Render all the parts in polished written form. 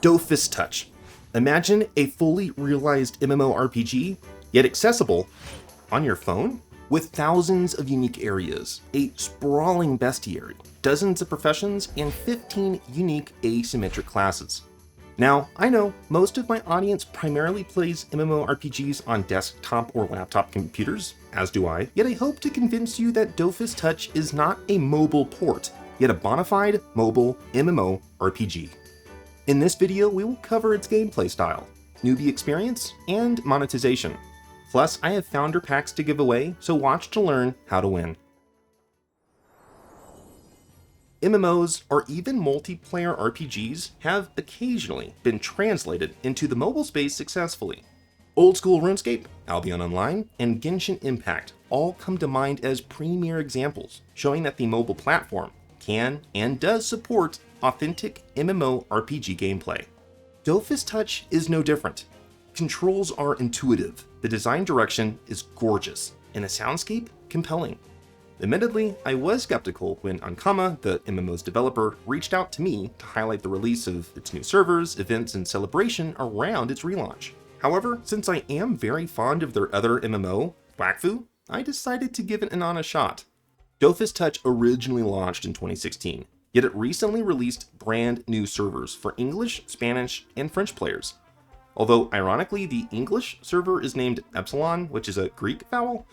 Dofus Touch. Imagine a fully realized MMORPG, yet accessible on your phone? With thousands of unique areas, a sprawling bestiary, dozens of professions, and 15 unique asymmetric classes. Now, I know most of my audience primarily plays MMORPGs on desktop or laptop computers, as do I, yet I hope to convince you that Dofus Touch is not a mobile port, yet a bona fide mobile MMORPG. In this video, we will cover its gameplay style, newbie experience, and monetization. Plus, I have founder packs to give away, so watch to learn how to win. MMOs, or even multiplayer RPGs, have occasionally been translated into the mobile space successfully. Old school RuneScape, Albion Online, and Genshin Impact all come to mind as premier examples, showing that the mobile platform can and does support authentic MMORPG gameplay. Dofus Touch is no different. Controls are intuitive, the design direction is gorgeous, and the soundscape compelling. Admittedly, I was skeptical when Ankama, the MMO's developer, reached out to me to highlight the release of its new servers, events, and celebration around its relaunch. However, since I am very fond of their other MMO, Wakfu, I decided to give it an honest shot. Dofus Touch originally launched in 2016, yet it recently released brand new servers for English, Spanish, and French players. Although, ironically, the English server is named Epsilon, which is a Greek vowel.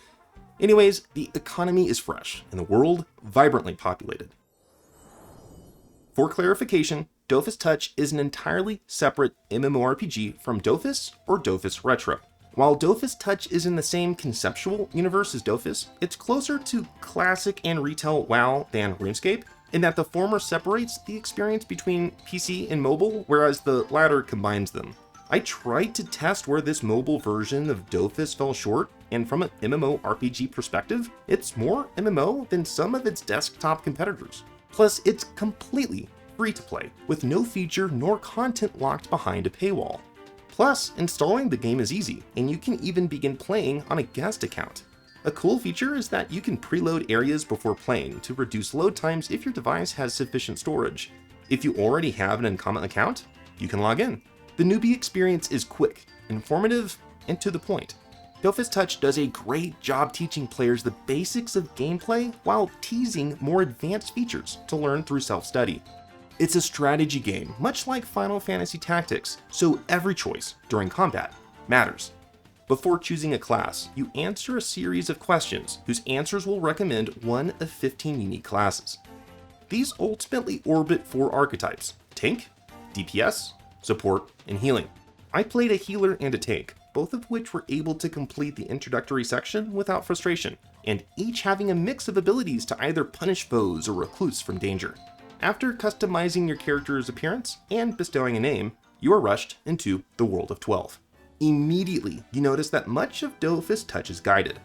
Anyways, the economy is fresh, and the world vibrantly populated. For clarification, Dofus Touch is an entirely separate MMORPG from Dofus or Dofus Retro. While Dofus Touch is in the same conceptual universe as Dofus, it's closer to classic and retail WoW than RuneScape, in that the former separates the experience between PC and mobile, whereas the latter combines them. I tried to test where this mobile version of Dofus fell short, and from an MMORPG perspective, it's more MMO than some of its desktop competitors. Plus, it's completely free to play, with no feature nor content locked behind a paywall. Plus, installing the game is easy, and you can even begin playing on a guest account. A cool feature is that you can preload areas before playing to reduce load times if your device has sufficient storage. If you already have an Ankama account, you can log in. The Newbie Experience is quick, informative, and to the point. Dofus Touch does a great job teaching players the basics of gameplay while teasing more advanced features to learn through self-study. It's a strategy game, much like Final Fantasy Tactics, so every choice during combat matters. Before choosing a class, you answer a series of questions whose answers will recommend one of 15 unique classes. These ultimately orbit 4 archetypes: tank, DPS, support, and healing. I played a healer and a tank, both of which were able to complete the introductory section without frustration, and each having a mix of abilities to either punish foes or recluse from danger. After customizing your character's appearance and bestowing a name, you are rushed into the World of 12. Immediately, you notice that much of Dofus Touch is guided.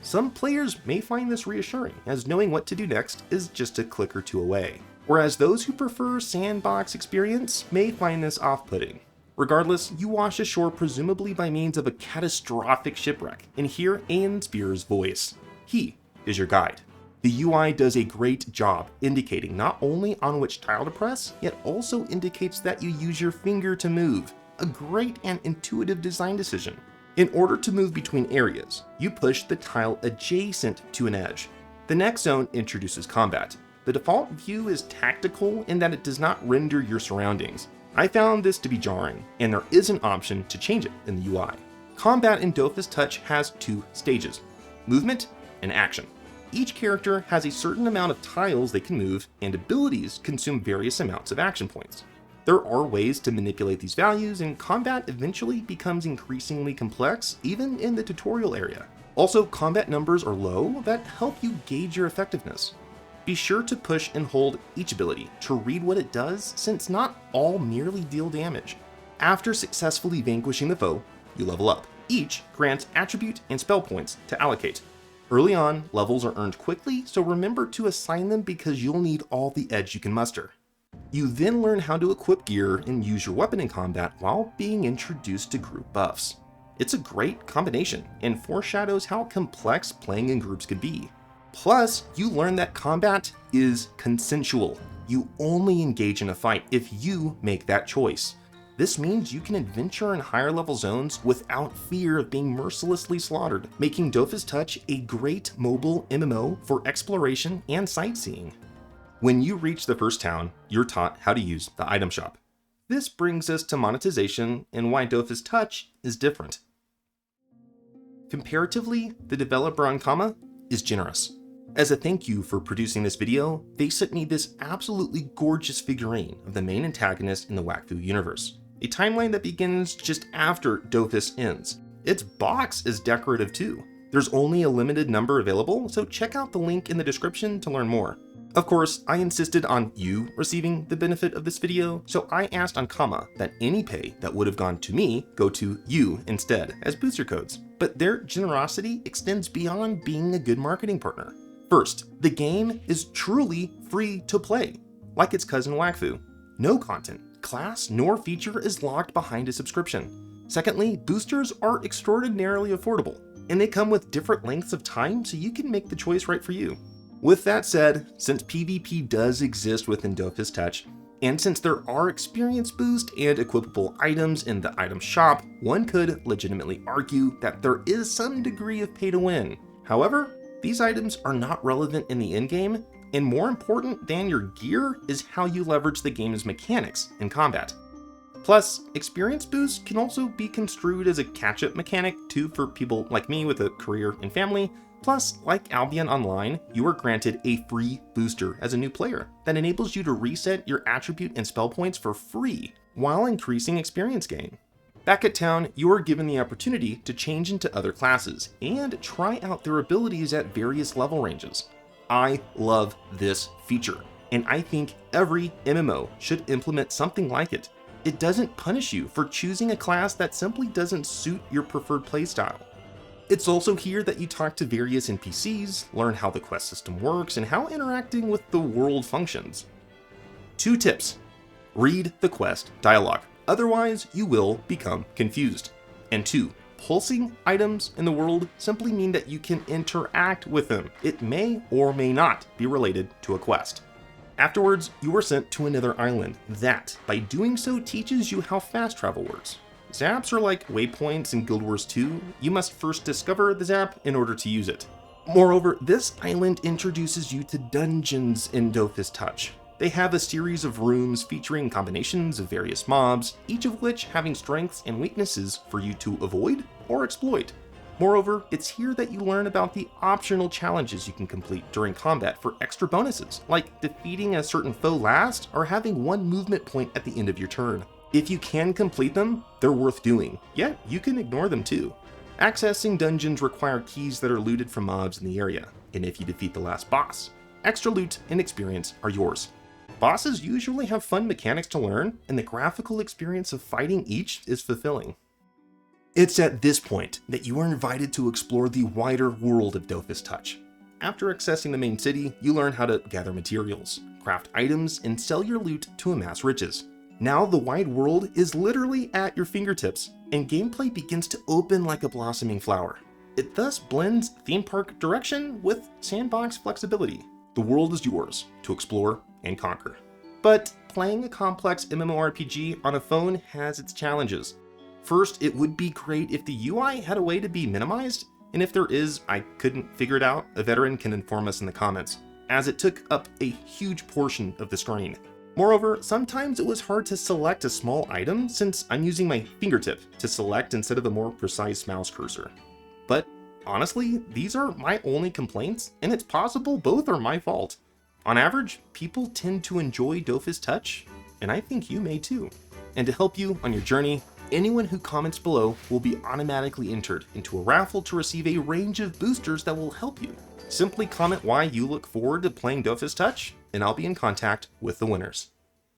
Some players may find this reassuring, as knowing what to do next is just a click or two away, whereas those who prefer sandbox experience may find this off-putting. Regardless, you wash ashore presumably by means of a catastrophic shipwreck, and hear Aeon Spear's voice. He is your guide. The UI does a great job indicating not only on which tile to press, yet also indicates that you use your finger to move. A great and intuitive design decision. In order to move between areas, you push the tile adjacent to an edge. The next zone introduces combat. The default view is tactical in that it does not render your surroundings. I found this to be jarring, and there is an option to change it in the UI. Combat in Dofus Touch has 2 stages: movement and action. Each character has a certain amount of tiles they can move, and abilities consume various amounts of action points. There are ways to manipulate these values, and combat eventually becomes increasingly complex, even in the tutorial area. Also, combat numbers are low that help you gauge your effectiveness. Be sure to push and hold each ability to read what it does, since not all merely deal damage. After successfully vanquishing the foe, you level up. Each grants attribute and spell points to allocate. Early on, levels are earned quickly, so remember to assign them because you'll need all the edge you can muster. You then learn how to equip gear and use your weapon in combat while being introduced to group buffs. It's a great combination and foreshadows how complex playing in groups could be. Plus, you learn that combat is consensual. You only engage in a fight if you make that choice. This means you can adventure in higher level zones without fear of being mercilessly slaughtered, making Dofus Touch a great mobile MMO for exploration and sightseeing. When you reach the first town, you're taught how to use the item shop. This brings us to monetization and why Dofus Touch is different. Comparatively, the developer on Kama is generous. As a thank you for producing this video, they sent me this absolutely gorgeous figurine of the main antagonist in the Wakfu universe, a timeline that begins just after Dofus ends. Its box is decorative too. There's only a limited number available, so check out the link in the description to learn more. Of course, I insisted on you receiving the benefit of this video, so I asked on Kama that any pay that would have gone to me go to you instead as booster codes. But their generosity extends beyond being a good marketing partner. First, the game is truly free to play, like its cousin Wakfu. No content, class, nor feature is locked behind a subscription. Secondly, boosters are extraordinarily affordable, and they come with different lengths of time so you can make the choice right for you. With that said, since PvP does exist within Dofus Touch, and since there are experience boost and equipable items in the item shop, one could legitimately argue that there is some degree of pay to win. However, these items are not relevant in the endgame, and more important than your gear is how you leverage the game's mechanics in combat. Plus, experience boost can also be construed as a catch-up mechanic too for people like me with a career and family. Plus, like Albion Online, you are granted a free booster as a new player that enables you to reset your attribute and spell points for free while increasing experience gain. Back at town, you are given the opportunity to change into other classes and try out their abilities at various level ranges. I love this feature, and I think every MMO should implement something like it. It doesn't punish you for choosing a class that simply doesn't suit your preferred playstyle. It's also here that you talk to various NPCs, learn how the quest system works, and how interacting with the world functions. 2 tips. Read the quest dialogue, otherwise you will become confused. And 2. Pulsing items in the world simply mean that you can interact with them. It may or may not be related to a quest. Afterwards, you are sent to another island that, by doing so, teaches you how fast travel works. Zaps are like waypoints in Guild Wars 2, you must first discover the zap in order to use it. Moreover, this island introduces you to dungeons in Dofus Touch. They have a series of rooms featuring combinations of various mobs, each of which having strengths and weaknesses for you to avoid or exploit. Moreover, it's here that you learn about the optional challenges you can complete during combat for extra bonuses, like defeating a certain foe last or having 1 movement point at the end of your turn. If you can complete them, they're worth doing, yet you can ignore them too. Accessing dungeons require keys that are looted from mobs in the area, and if you defeat the last boss, extra loot and experience are yours. Bosses usually have fun mechanics to learn, and the graphical experience of fighting each is fulfilling. It's at this point that you are invited to explore the wider world of Dofus Touch. After accessing the main city, you learn how to gather materials, craft items, and sell your loot to amass riches. Now the wide world is literally at your fingertips, and gameplay begins to open like a blossoming flower. It thus blends theme park direction with sandbox flexibility. The world is yours to explore and conquer. But playing a complex MMORPG on a phone has its challenges. First, it would be great if the UI had a way to be minimized, and if there is, I couldn't figure it out. A veteran can inform us in the comments, as it took up a huge portion of the screen. Moreover, sometimes it was hard to select a small item since I'm using my fingertip to select instead of a more precise mouse cursor. But honestly, these are my only complaints, and it's possible both are my fault. On average, people tend to enjoy Dofus Touch, and I think you may too. And to help you on your journey, anyone who comments below will be automatically entered into a raffle to receive a range of boosters that will help you. Simply comment why you look forward to playing Dofus Touch, and I'll be in contact with the winners.